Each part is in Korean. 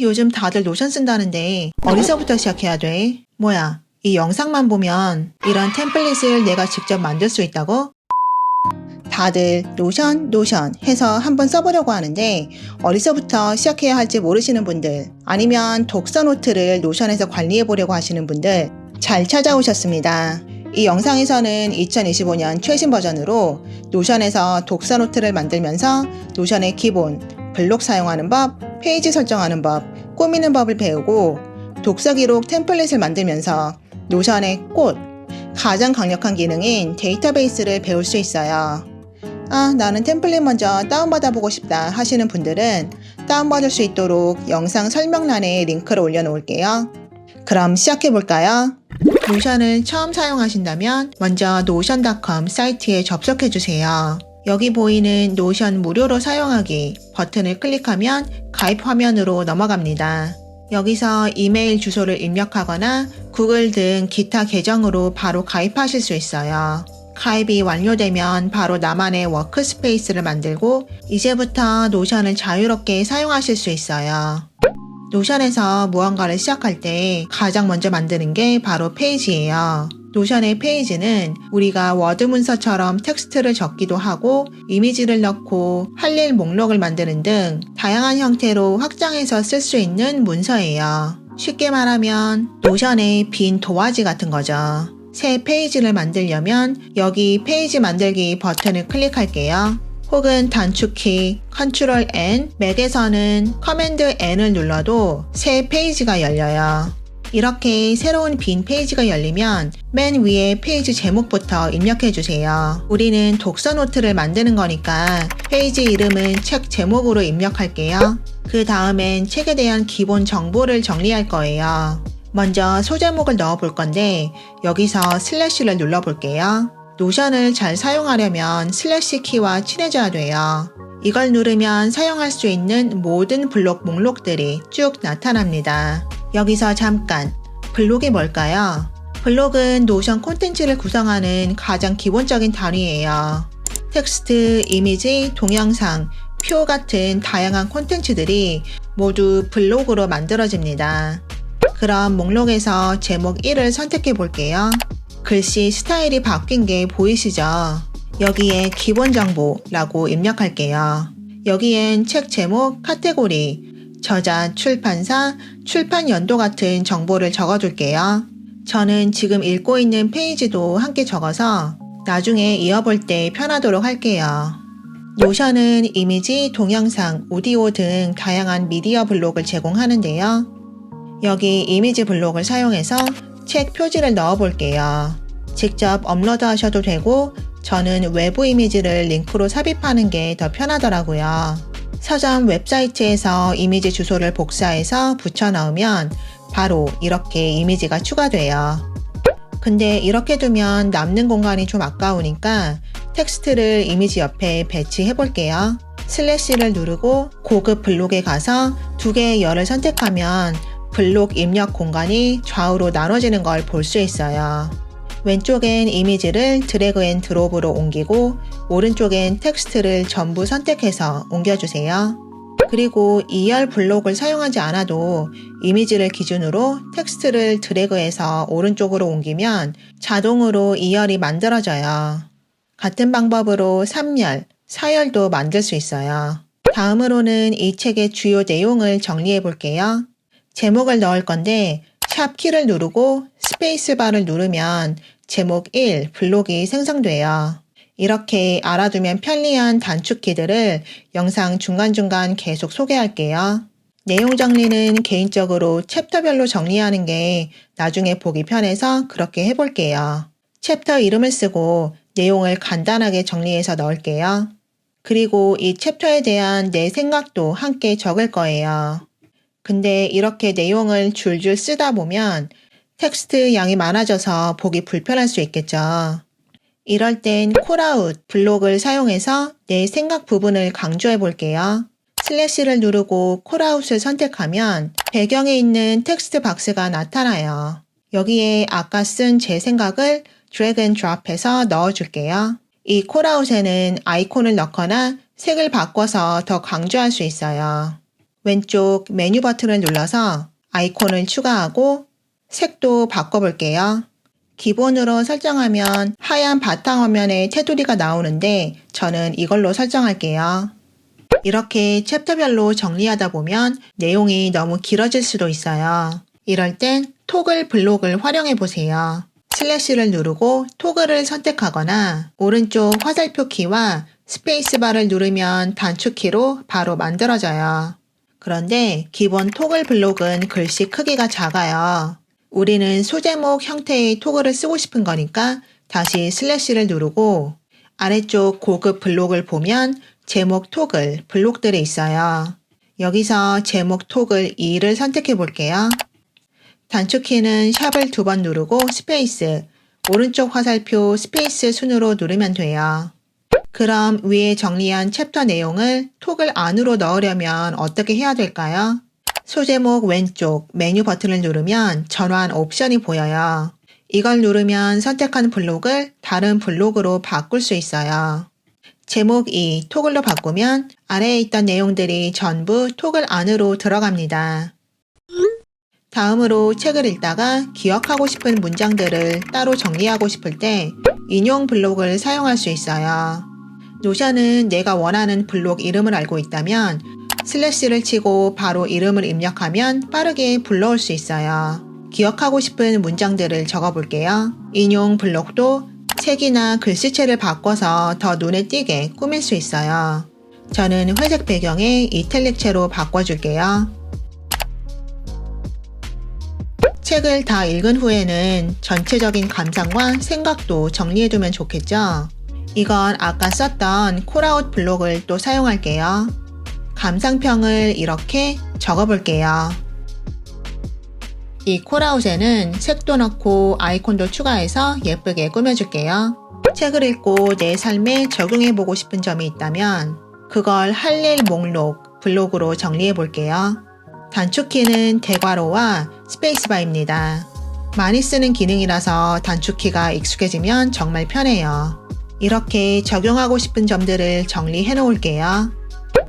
요즘 다들 로션 쓴다는데 어디서부터 시작해야 돼? 뭐야, 이 영상만 보면 이런 템플릿을 내가 직접 만들 수 있다고? 다들 로션 해서 한번 써보려고 하는데 어디서부터 시작해야 할지 모르시는 분들, 아니면 독서 노트를 노션에서 관리해보려고 하시는 분들 잘 찾아오셨습니다. 이 영상에서는 2025년 최신 버전으로 노션에서 독서 노트를 만들면서 노션의 기본, 블록 사용하는 법, 페이지 설정하는 법, 꾸미는 법을 배우고 독서 기록 템플릿을 만들면서 노션의 꽃, 가장 강력한 기능인 데이터베이스를 배울 수 있어요. 나는 템플릿 먼저 다운받아보고 싶다 하시는 분들은 다운받을 수 있도록 영상 설명란에 링크를 올려놓을게요. 그럼 시작해볼까요? 노션을 처음 사용하신다면 먼저 notion.com 사이트에 접속해주세요. 여기 보이는 노션 무료로 사용하기 버튼을 클릭하면 가입 화면으로 넘어갑니다. 여기서 이메일 주소를 입력하거나 구글 등 기타 계정으로 바로 가입하실 수 있어요. 가입이 완료되면 바로 나만의 워크스페이스를 만들고 이제부터 노션을 자유롭게 사용하실 수 있어요. 노션에서 무언가를 시작할 때 가장 먼저 만드는 게 바로 페이지예요. 노션의 페이지는 우리가 워드 문서처럼 텍스트를 적기도 하고 이미지를 넣고 할 일 목록을 만드는 등 다양한 형태로 확장해서 쓸 수 있는 문서예요. 쉽게 말하면 노션의 빈 도화지 같은 거죠. 새 페이지를 만들려면 여기 페이지 만들기 버튼을 클릭할게요. 혹은 단축키 Ctrl N, 맥에서는 커맨드 N을 눌러도 새 페이지가 열려요. 이렇게 새로운 빈 페이지가 열리면 맨 위에 페이지 제목부터 입력해주세요. 우리는 독서 노트를 만드는 거니까 페이지 이름은 책 제목으로 입력할게요. 그 다음엔 책에 대한 기본 정보를 정리할 거예요. 먼저 소제목을 넣어 볼 건데 여기서 슬래시를 눌러 볼게요. 노션을 잘 사용하려면 슬래시 키와 친해져야 돼요. 이걸 누르면 사용할 수 있는 모든 블록 목록들이 쭉 나타납니다. 여기서 잠깐, 블록이 뭘까요? 블록은 노션 콘텐츠를 구성하는 가장 기본적인 단위예요. 텍스트, 이미지, 동영상, 표 같은 다양한 콘텐츠들이 모두 블록으로 만들어집니다. 그럼 목록에서 제목 1을 선택해 볼게요. 글씨 스타일이 바뀐 게 보이시죠? 여기에 기본 정보라고 입력할게요. 여기엔 책 제목, 카테고리, 저자, 출판사, 출판 연도 같은 정보를 적어둘게요. 저는 지금 읽고 있는 페이지도 함께 적어서 나중에 이어볼 때 편하도록 할게요. 노션은 이미지, 동영상, 오디오 등 다양한 미디어 블록을 제공하는데요. 여기 이미지 블록을 사용해서 책 표지를 넣어 볼게요. 직접 업로드 하셔도 되고 저는 외부 이미지를 링크로 삽입하는 게 더 편하더라고요. 서점 웹사이트에서 이미지 주소를 복사해서 붙여 넣으면 바로 이렇게 이미지가 추가돼요. 근데 이렇게 두면 남는 공간이 좀 아까우니까 텍스트를 이미지 옆에 배치해 볼게요. 슬래시를 누르고 고급 블록에 가서 두 개의 열을 선택하면 블록 입력 공간이 좌우로 나눠지는 걸 볼 수 있어요. 왼쪽엔 이미지를 드래그 앤 드롭으로 옮기고 오른쪽엔 텍스트를 전부 선택해서 옮겨주세요. 그리고 2열 블록을 사용하지 않아도 이미지를 기준으로 텍스트를 드래그해서 오른쪽으로 옮기면 자동으로 2열이 만들어져요. 같은 방법으로 3열, 4열도 만들 수 있어요. 다음으로는 이 책의 주요 내용을 정리해 볼게요. 제목을 넣을 건데 샵 키를 누르고 스페이스바를 누르면 제목 1 블록이 생성돼요. 이렇게 알아두면 편리한 단축키들을 영상 중간중간 계속 소개할게요. 내용 정리는 개인적으로 챕터별로 정리하는 게 나중에 보기 편해서 그렇게 해볼게요. 챕터 이름을 쓰고 내용을 간단하게 정리해서 넣을게요. 그리고 이 챕터에 대한 내 생각도 함께 적을 거예요. 근데 이렇게 내용을 줄줄 쓰다 보면 텍스트 양이 많아져서 보기 불편할 수 있겠죠. 이럴 땐 콜아웃 블록을 사용해서 내 생각 부분을 강조해 볼게요. 슬래시를 누르고 콜아웃을 선택하면 배경에 있는 텍스트 박스가 나타나요. 여기에 아까 쓴 제 생각을 드래그 앤 드롭해서 넣어줄게요. 이 콜아웃에는 아이콘을 넣거나 색을 바꿔서 더 강조할 수 있어요. 왼쪽 메뉴 버튼을 눌러서 아이콘을 추가하고 색도 바꿔볼게요. 기본으로 설정하면 하얀 바탕화면에 테두리가 나오는데 저는 이걸로 설정할게요. 이렇게 챕터별로 정리하다 보면 내용이 너무 길어질 수도 있어요. 이럴 땐 토글 블록을 활용해 보세요. 슬래시를 누르고 토글을 선택하거나 오른쪽 화살표 키와 스페이스바를 누르면 단축키로 바로 만들어져요. 그런데 기본 토글 블록은 글씨 크기가 작아요. 우리는 소제목 형태의 토글을 쓰고 싶은 거니까 다시 슬래시를 누르고 아래쪽 고급 블록을 보면 제목 토글 블록들이 있어요. 여기서 제목 토글 2를 선택해 볼게요. 단축키는 샵을 2번 누르고 스페이스, 오른쪽 화살표 스페이스 순으로 누르면 돼요. 그럼 위에 정리한 챕터 내용을 토글 안으로 넣으려면 어떻게 해야 될까요? 소제목 왼쪽 메뉴 버튼을 누르면 전환 옵션이 보여요. 이걸 누르면 선택한 블록을 다른 블록으로 바꿀 수 있어요. 제목 2 토글로 바꾸면 아래에 있던 내용들이 전부 토글 안으로 들어갑니다. 다음으로 책을 읽다가 기억하고 싶은 문장들을 따로 정리하고 싶을 때 인용 블록을 사용할 수 있어요. 노션은 내가 원하는 블록 이름을 알고 있다면 슬래시를 치고 바로 이름을 입력하면 빠르게 불러올 수 있어요. 기억하고 싶은 문장들을 적어볼게요. 인용 블록도 색이나 글씨체를 바꿔서 더 눈에 띄게 꾸밀 수 있어요. 저는 회색 배경에 이탈릭체로 바꿔줄게요. 책을 다 읽은 후에는 전체적인 감상과 생각도 정리해두면 좋겠죠? 이건 아까 썼던 콜아웃 블록을 또 사용할게요. 감상평을 이렇게 적어볼게요. 이 콜아웃에는 색도 넣고 아이콘도 추가해서 예쁘게 꾸며줄게요. 책을 읽고 내 삶에 적용해보고 싶은 점이 있다면 그걸 할 일 목록 블록으로 정리해볼게요. 단축키는 대괄호와 스페이스바입니다. 많이 쓰는 기능이라서 단축키가 익숙해지면 정말 편해요. 이렇게 적용하고 싶은 점들을 정리해 놓을게요.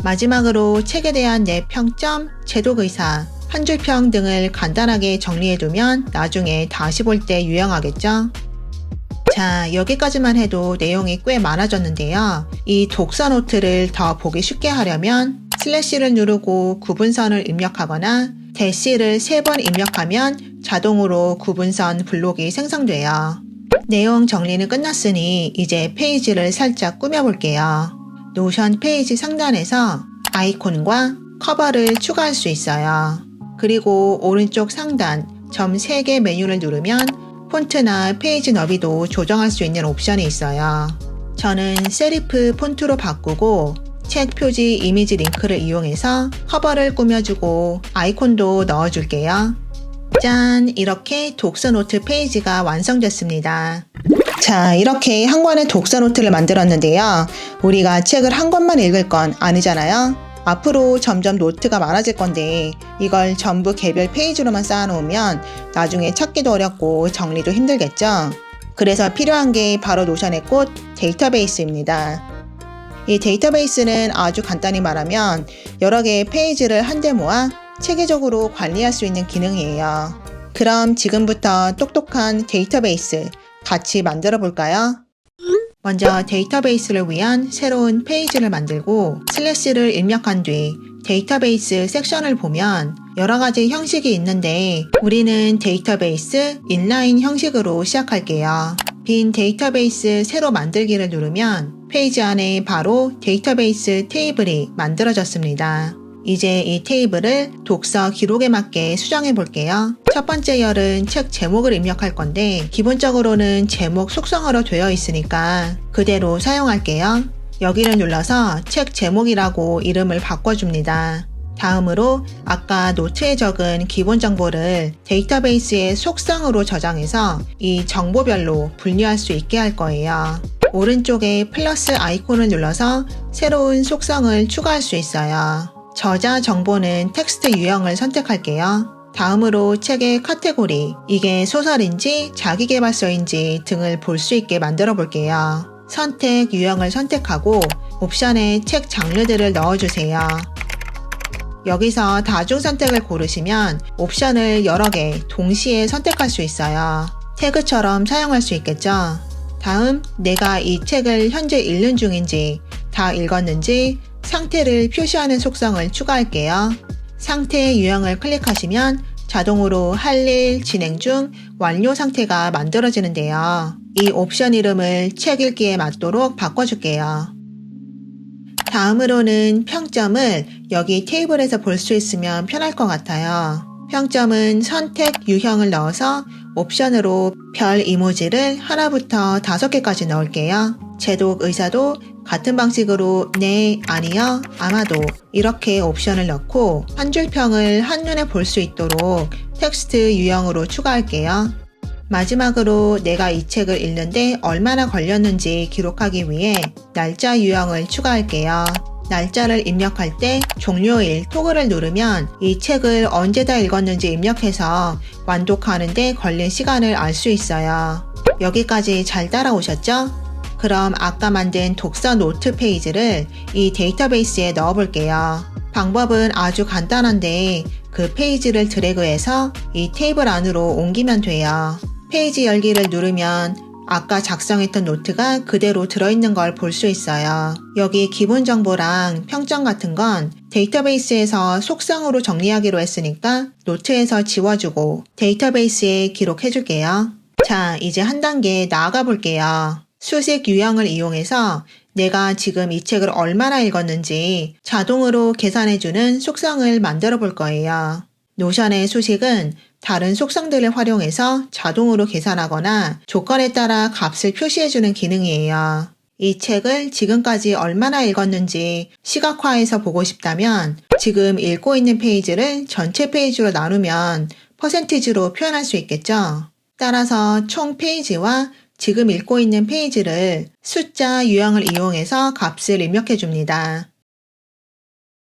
마지막으로 책에 대한 내 평점, 제독 의사, 한 줄 평 등을 간단하게 정리해두면 나중에 다시 볼 때 유용하겠죠? 자, 여기까지만 해도 내용이 꽤 많아졌는데요. 이 독서 노트를 더 보기 쉽게 하려면 슬래시를 누르고 구분선을 입력하거나 대시를 3번 입력하면 자동으로 구분선 블록이 생성돼요. 내용 정리는 끝났으니 이제 페이지를 살짝 꾸며볼게요. 노션 페이지 상단에서 아이콘과 커버를 추가할 수 있어요. 그리고 오른쪽 상단 점 3개 메뉴를 누르면 폰트나 페이지 너비도 조정할 수 있는 옵션이 있어요. 저는 세리프 폰트로 바꾸고 책 표지 이미지 링크를 이용해서 커버를 꾸며주고 아이콘도 넣어줄게요. 짠! 이렇게 독서 노트 페이지가 완성됐습니다. 자, 이렇게 한 권의 독서 노트를 만들었는데요. 우리가 책을 한 권만 읽을 건 아니잖아요. 앞으로 점점 노트가 많아질 건데 이걸 전부 개별 페이지로만 쌓아놓으면 나중에 찾기도 어렵고 정리도 힘들겠죠. 그래서 필요한 게 바로 노션의 꽃 데이터베이스입니다. 이 데이터베이스는 아주 간단히 말하면 여러 개의 페이지를 한데 모아 체계적으로 관리할 수 있는 기능이에요. 그럼 지금부터 똑똑한 데이터베이스 같이 만들어 볼까요? 먼저 데이터베이스를 위한 새로운 페이지를 만들고 슬래시를 입력한 뒤 데이터베이스 섹션을 보면 여러 가지 형식이 있는데 우리는 데이터베이스 인라인 형식으로 시작할게요. 빈 데이터베이스 새로 만들기를 누르면 페이지 안에 바로 데이터베이스 테이블이 만들어졌습니다. 이제 이 테이블을 독서 기록에 맞게 수정해 볼게요. 첫 번째 열은 책 제목을 입력할 건데 기본적으로는 제목 속성어로 되어 있으니까 그대로 사용할게요. 여기를 눌러서 책 제목이라고 이름을 바꿔줍니다. 다음으로 아까 노트에 적은 기본 정보를 데이터베이스의 속성으로 저장해서 이 정보별로 분류할 수 있게 할 거예요. 오른쪽에 플러스 아이콘을 눌러서 새로운 속성을 추가할 수 있어요. 저자 정보는 텍스트 유형을 선택할게요. 다음으로 책의 카테고리, 이게 소설인지 자기계발서인지 등을 볼 수 있게 만들어 볼게요. 선택 유형을 선택하고 옵션에 책 장르들을 넣어주세요. 여기서 다중 선택을 고르시면 옵션을 여러 개 동시에 선택할 수 있어요. 태그처럼 사용할 수 있겠죠? 다음, 내가 이 책을 현재 읽는 중인지, 다 읽었는지 상태를 표시하는 속성을 추가할게요. 상태 유형을 클릭하시면 자동으로 할 일, 진행 중, 완료 상태가 만들어지는데요. 이 옵션 이름을 책 읽기에 맞도록 바꿔줄게요. 다음으로는 평점을 여기 테이블에서 볼 수 있으면 편할 것 같아요. 평점은 선택 유형을 넣어서 옵션으로 별 이모지를 하나부터 5개까지 넣을게요. 제독 의사도 같은 방식으로 네, 아니요, 아마도 이렇게 옵션을 넣고 한 줄 평을 한눈에 볼 수 있도록 텍스트 유형으로 추가할게요. 마지막으로 내가 이 책을 읽는데 얼마나 걸렸는지 기록하기 위해 날짜 유형을 추가할게요. 날짜를 입력할 때 종료일 토글을 누르면 이 책을 언제 다 읽었는지 입력해서 완독하는데 걸린 시간을 알 수 있어요. 여기까지 잘 따라오셨죠? 그럼 아까 만든 독서 노트 페이지를 이 데이터베이스에 넣어볼게요. 방법은 아주 간단한데 그 페이지를 드래그해서 이 테이블 안으로 옮기면 돼요. 페이지 열기를 누르면 아까 작성했던 노트가 그대로 들어있는 걸 볼 수 있어요. 여기 기본 정보랑 평점 같은 건 데이터베이스에서 속성으로 정리하기로 했으니까 노트에서 지워주고 데이터베이스에 기록해줄게요. 자, 이제 한 단계 나아가 볼게요. 수식 유형을 이용해서 내가 지금 이 책을 얼마나 읽었는지 자동으로 계산해주는 속성을 만들어 볼 거예요. 노션의 수식은 다른 속성들을 활용해서 자동으로 계산하거나 조건에 따라 값을 표시해주는 기능이에요. 이 책을 지금까지 얼마나 읽었는지 시각화해서 보고 싶다면 지금 읽고 있는 페이지를 전체 페이지로 나누면 퍼센티지로 표현할 수 있겠죠. 따라서 총 페이지와 지금 읽고 있는 페이지를 숫자 유형을 이용해서 값을 입력해 줍니다.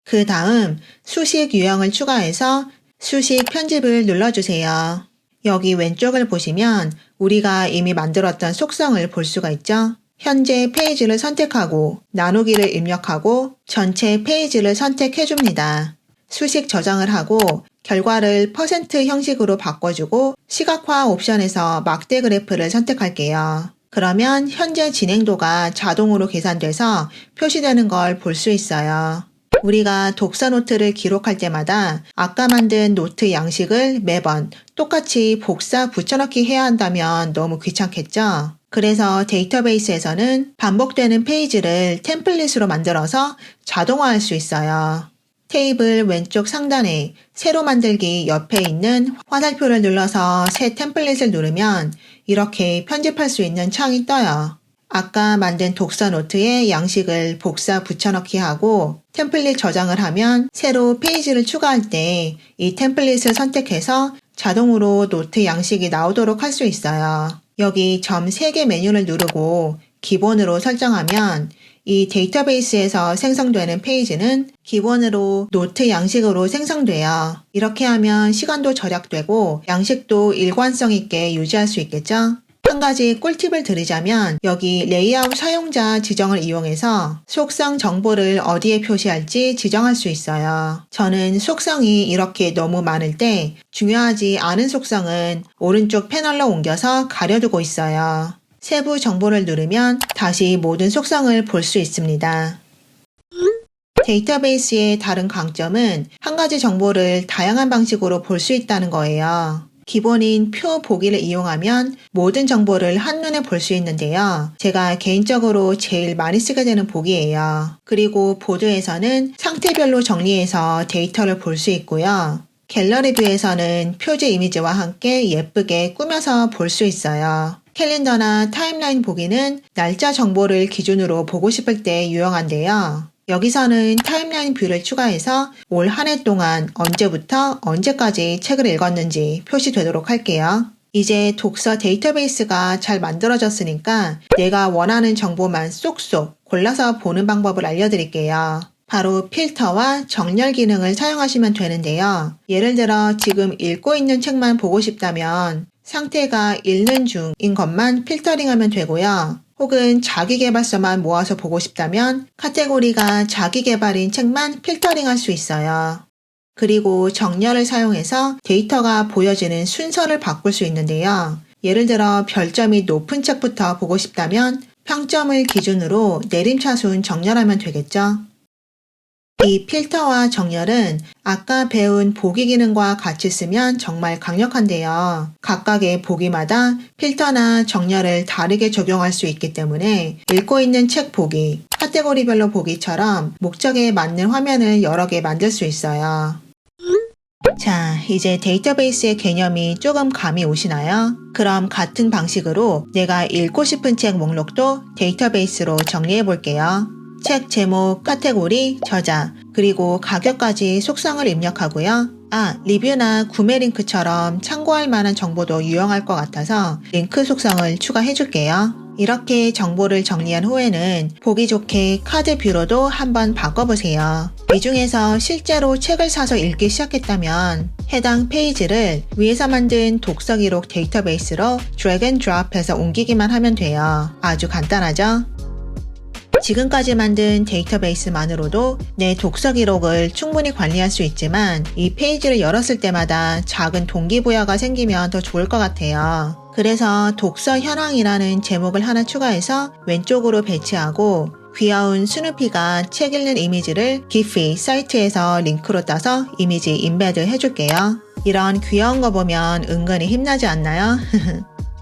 그 다음 수식 유형을 추가해서 수식 편집을 눌러주세요. 여기 왼쪽을 보시면 우리가 이미 만들었던 속성을 볼 수가 있죠. 현재 페이지를 선택하고 나누기를 입력하고 전체 페이지를 선택해 줍니다. 수식 저장을 하고 결과를 퍼센트 형식으로 바꿔주고 시각화 옵션에서 막대 그래프를 선택할게요. 그러면 현재 진행도가 자동으로 계산돼서 표시되는 걸 볼 수 있어요. 우리가 독서 노트를 기록할 때마다 아까 만든 노트 양식을 매번 똑같이 복사 붙여넣기 해야 한다면 너무 귀찮겠죠? 그래서 데이터베이스에서는 반복되는 페이지를 템플릿으로 만들어서 자동화할 수 있어요. 테이블 왼쪽 상단에 새로 만들기 옆에 있는 화살표를 눌러서 새 템플릿을 누르면 이렇게 편집할 수 있는 창이 떠요. 아까 만든 독서 노트에 양식을 복사 붙여넣기 하고 템플릿 저장을 하면 새로 페이지를 추가할 때 이 템플릿을 선택해서 자동으로 노트 양식이 나오도록 할 수 있어요. 여기 점 3개 메뉴를 누르고 기본으로 설정하면 이 데이터베이스에서 생성되는 페이지는 기본으로 노트 양식으로 생성돼요. 이렇게 하면 시간도 절약되고 양식도 일관성 있게 유지할 수 있겠죠? 한 가지 꿀팁을 드리자면 여기 레이아웃 사용자 지정을 이용해서 속성 정보를 어디에 표시할지 지정할 수 있어요. 저는 속성이 이렇게 너무 많을 때 중요하지 않은 속성은 오른쪽 패널로 옮겨서 가려두고 있어요. 세부 정보를 누르면 다시 모든 속성을 볼 수 있습니다. 데이터베이스의 다른 강점은 한 가지 정보를 다양한 방식으로 볼 수 있다는 거예요. 기본인 표 보기를 이용하면 모든 정보를 한눈에 볼 수 있는데요. 제가 개인적으로 제일 많이 쓰게 되는 보기예요. 그리고 보드에서는 상태별로 정리해서 데이터를 볼 수 있고요. 갤러리 뷰에서는 표지 이미지와 함께 예쁘게 꾸며서 볼 수 있어요. 캘린더나 타임라인 보기는 날짜 정보를 기준으로 보고 싶을 때 유용한데요. 여기서는 타임라인 뷰를 추가해서 올 한 해 동안 언제부터 언제까지 책을 읽었는지 표시되도록 할게요. 이제 독서 데이터베이스가 잘 만들어졌으니까 내가 원하는 정보만 쏙쏙 골라서 보는 방법을 알려드릴게요. 바로 필터와 정렬 기능을 사용하시면 되는데요. 예를 들어 지금 읽고 있는 책만 보고 싶다면 상태가 읽는 중인 것만 필터링하면 되고요. 혹은 자기계발서만 모아서 보고 싶다면 카테고리가 자기계발인 책만 필터링할 수 있어요. 그리고 정렬을 사용해서 데이터가 보여지는 순서를 바꿀 수 있는데요. 예를 들어 별점이 높은 책부터 보고 싶다면 평점을 기준으로 내림차순 정렬하면 되겠죠. 이 필터와 정렬은 아까 배운 보기 기능과 같이 쓰면 정말 강력한데요. 각각의 보기마다 필터나 정렬을 다르게 적용할 수 있기 때문에 읽고 있는 책 보기, 카테고리별로 보기처럼 목적에 맞는 화면을 여러 개 만들 수 있어요. 자, 이제 데이터베이스의 개념이 조금 감이 오시나요? 그럼 같은 방식으로 내가 읽고 싶은 책 목록도 데이터베이스로 정리해 볼게요. 책 제목, 카테고리, 저자, 그리고 가격까지 속성을 입력하고요. 리뷰나 구매 링크처럼 참고할 만한 정보도 유용할 것 같아서 링크 속성을 추가해 줄게요. 이렇게 정보를 정리한 후에는 보기 좋게 카드 뷰로도 한번 바꿔보세요. 이 중에서 실제로 책을 사서 읽기 시작했다면 해당 페이지를 위에서 만든 독서 기록 데이터베이스로 드래그 앤 드롭해서 옮기기만 하면 돼요. 아주 간단하죠? 지금까지 만든 데이터베이스만으로도 내 독서 기록을 충분히 관리할 수 있지만 이 페이지를 열었을 때마다 작은 동기부여가 생기면 더 좋을 것 같아요. 그래서 독서 현황이라는 제목을 하나 추가해서 왼쪽으로 배치하고 귀여운 스누피가 책 읽는 이미지를 기피 사이트에서 링크로 따서 이미지 임베드 해줄게요. 이런 귀여운 거 보면 은근히 힘나지 않나요?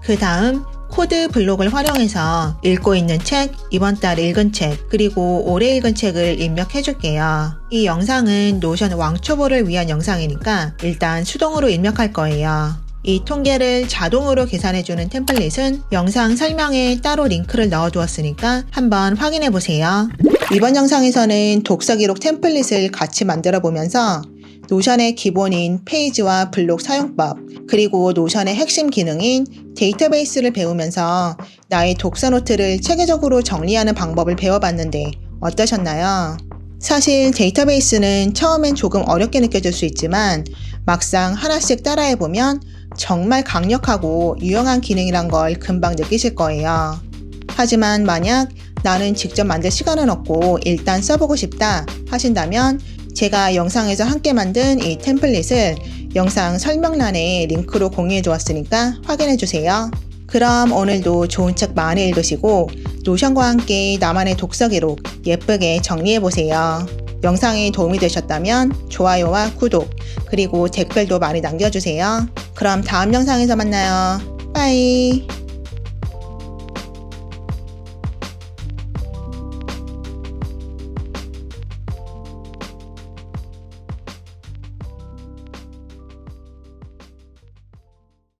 그 다음 코드 블록을 활용해서 읽고 있는 책, 이번 달 읽은 책, 그리고 올해 읽은 책을 입력해 줄게요. 이 영상은 노션 왕초보를 위한 영상이니까 일단 수동으로 입력할 거예요. 이 통계를 자동으로 계산해주는 템플릿은 영상 설명에 따로 링크를 넣어두었으니까 한번 확인해 보세요. 이번 영상에서는 독서 기록 템플릿을 같이 만들어 보면서 노션의 기본인 페이지와 블록 사용법, 그리고 노션의 핵심 기능인 데이터베이스를 배우면서 나의 독서 노트를 체계적으로 정리하는 방법을 배워봤는데 어떠셨나요? 사실 데이터베이스는 처음엔 조금 어렵게 느껴질 수 있지만 막상 하나씩 따라해보면 정말 강력하고 유용한 기능이란 걸 금방 느끼실 거예요. 하지만 만약 나는 직접 만들 시간은 없고 일단 써보고 싶다 하신다면 제가 영상에서 함께 만든 이 템플릿을 영상 설명란에 링크로 공유해 두었으니까 확인해 주세요. 그럼 오늘도 좋은 책 많이 읽으시고 노션과 함께 나만의 독서 기록 예쁘게 정리해 보세요. 영상이 도움이 되셨다면 좋아요와 구독 그리고 댓글도 많이 남겨주세요. 그럼 다음 영상에서 만나요. 빠이.